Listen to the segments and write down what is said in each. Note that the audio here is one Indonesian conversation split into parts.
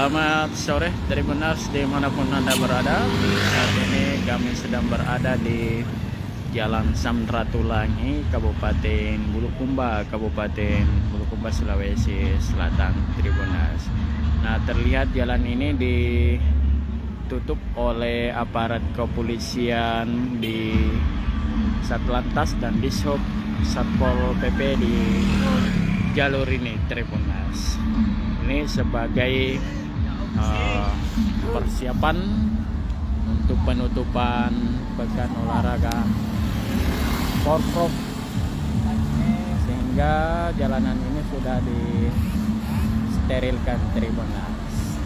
Selamat sore Tribuners dimanapun Anda berada. Saat ini kami sedang berada di Jalan Samratulangi, Kabupaten Bulukumba, Sulawesi Selatan, Tribuners. Nah, terlihat jalan ini ditutup oleh aparat kepolisian di Satlantas dan Dishub Satpol PP di jalur ini, Tribuners. Ini sebagai persiapan untuk penutupan pekan olahraga Porprov, sehingga jalanan ini sudah disterilkan, Tribuners.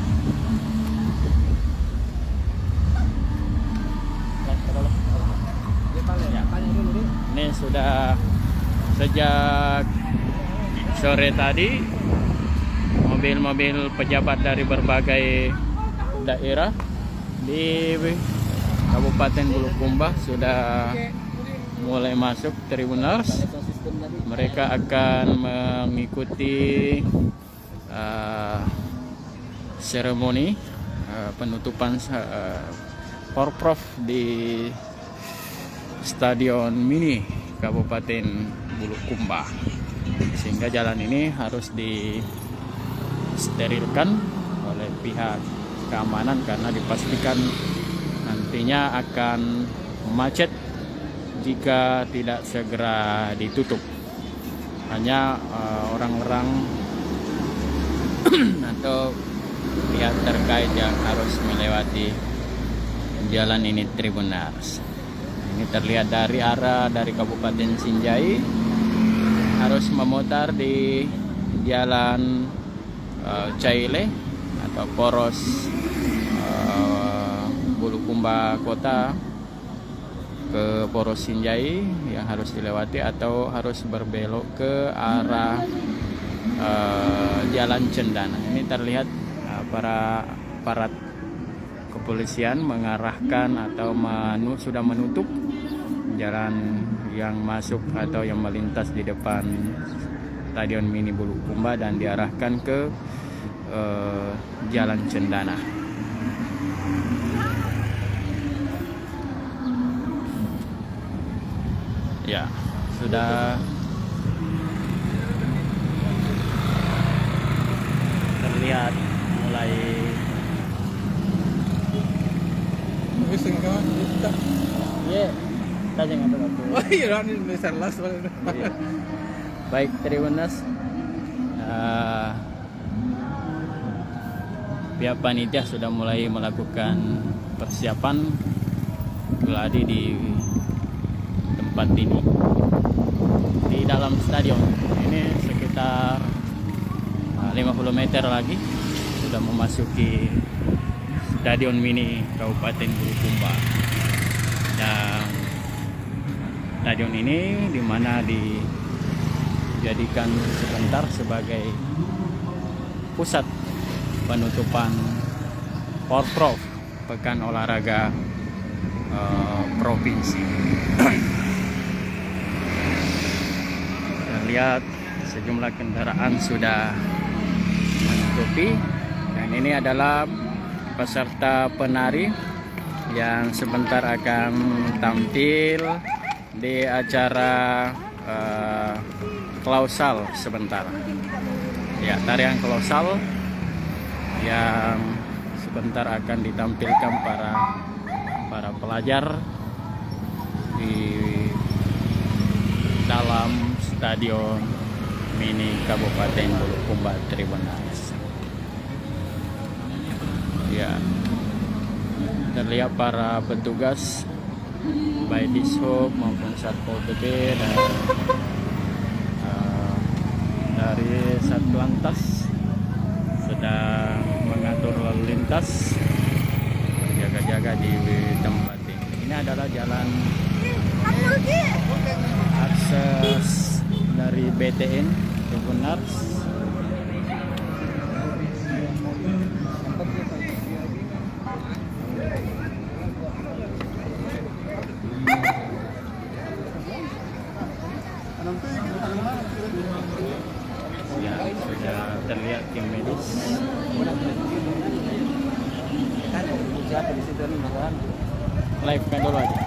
Ya. Ini sudah sejak sore tadi mobil-mobil pejabat dari berbagai daerah di Kabupaten Bulukumba sudah mulai masuk, Tribuners. Mereka akan mengikuti seremoni penutupan Porprov di Stadion Mini Kabupaten Bulukumba, sehingga jalan ini harus disterilkan oleh pihak keamanan karena dipastikan nantinya akan macet jika tidak segera ditutup. Hanya orang-orang atau pihak terkait yang harus melewati jalan ini, Tribuners. Ini terlihat dari Kabupaten Sinjai harus memutar di jalan Caile atau poros Bulukumba Kota ke poros Sinjai yang harus dilewati, atau harus berbelok ke arah jalan Cendana. Ini terlihat para aparat kepolisian mengarahkan atau sudah menutup jalan yang masuk atau yang melintas di depan Stadion Mini Bulukumba dan diarahkan ke jalan Cendana. Ya, sudah terlihat mulai baik, Tribuners. Pihak panitia sudah mulai melakukan persiapan geladi di tempat ini di dalam stadion. Ini sekitar 50 meter lagi sudah memasuki Stadion Mini Kabupaten Bulukumba. Dan stadion ini dimana dijadikan sebentar sebagai pusat penutupan Porprov, pekan olahraga provinsi. Kita lihat sejumlah kendaraan sudah menutupi, dan ini adalah peserta penari yang sebentar akan tampil di acara klausal sebentar. Ya, tarian klausal yang sebentar akan ditampilkan para pelajar di dalam Stadion Mini Kabupaten Bulukumba, Tribuners. Ya, terlihat para petugas baik Dishub maupun Satpol PP dan dari Satlantas sedang mengatur lalu lintas, jaga-jaga di tempat ini. Ini adalah jalan akses dari BTN, Tribuners. Ya, sudah terlihat tim medis. Live kan dulu aja.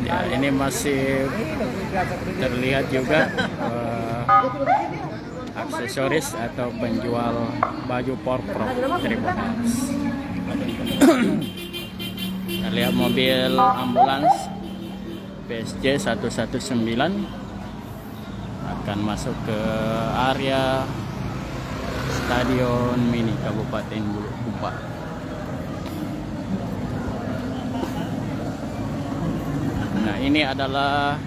Ya, ini masih terlihat juga aksesoris atau penjual baju Porprov Tribunals. Kita lihat mobil ambulans PSJ 119 akan masuk ke area Stadion Mini Kabupaten Bulukumba. Nah, ini adalah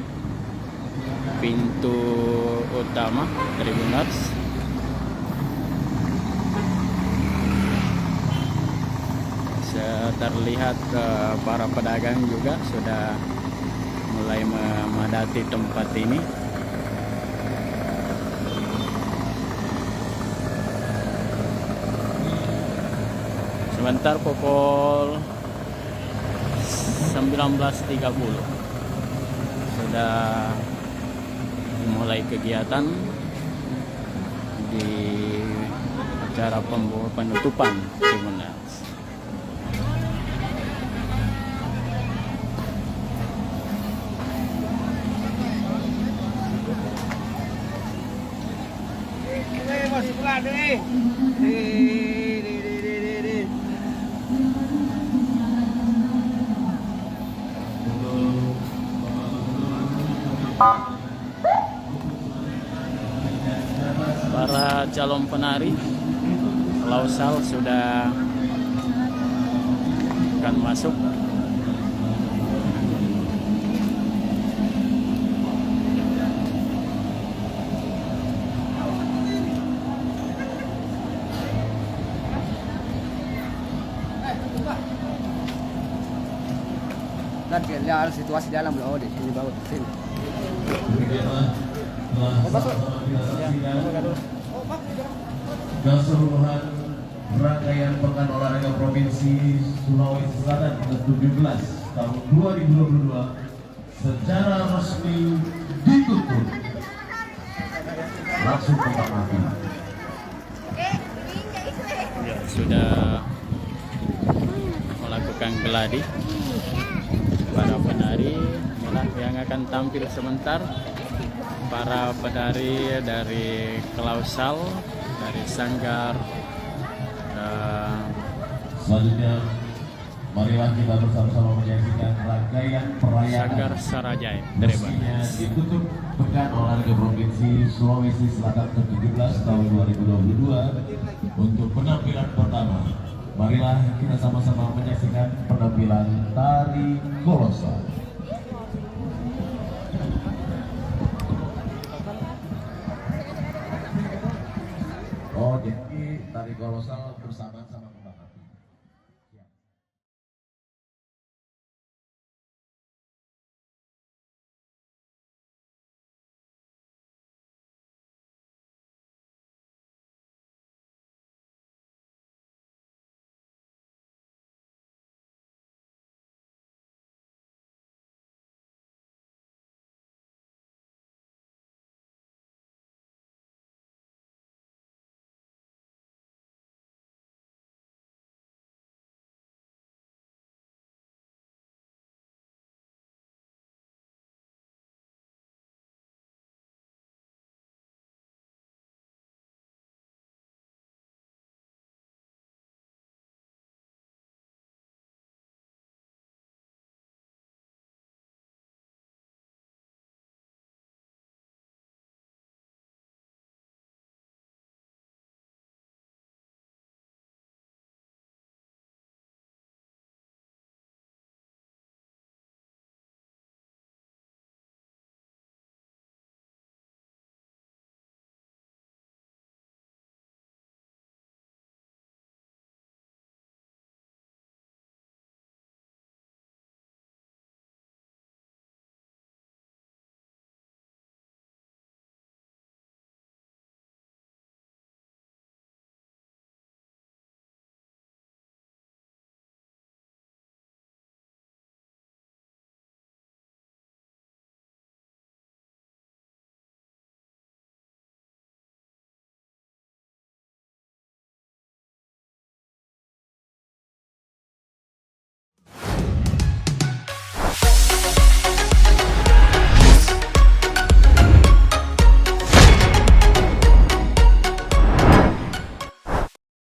pintu utama Tribunals. Terlihat para pedagang juga sudah mulai memadati tempat ini. Sebentar pukul 19.30 sudah mulai kegiatan di acara penutupan Tribunals. Para calon penari Klausal sudah akan masuk. Dan lihat situasi dalam loh di sini bagus sini. Keseluruhan rangkaian Pekan Olahraga Provinsi Sulawesi Selatan ke-17 tahun 2022 secara resmi ditutup. Langsung kembang api. Ya, sudah melakukan geladi. Para penari yang akan tampil sebentar, para penari dari Klausal, dari Sanggar. Selanjutnya, marilah kita bersama-sama menyaksikan rangkaian perayaan Sanggar Sarajaya resminya ditutup Pekan Olahraga Provinsi Sulawesi Selatan ke-17 tahun 2022 untuk penampilan pertama. Marilah kita sama-sama menyaksikan penampilan tari kolosal. Oh, jadi tari kolosal bersama sama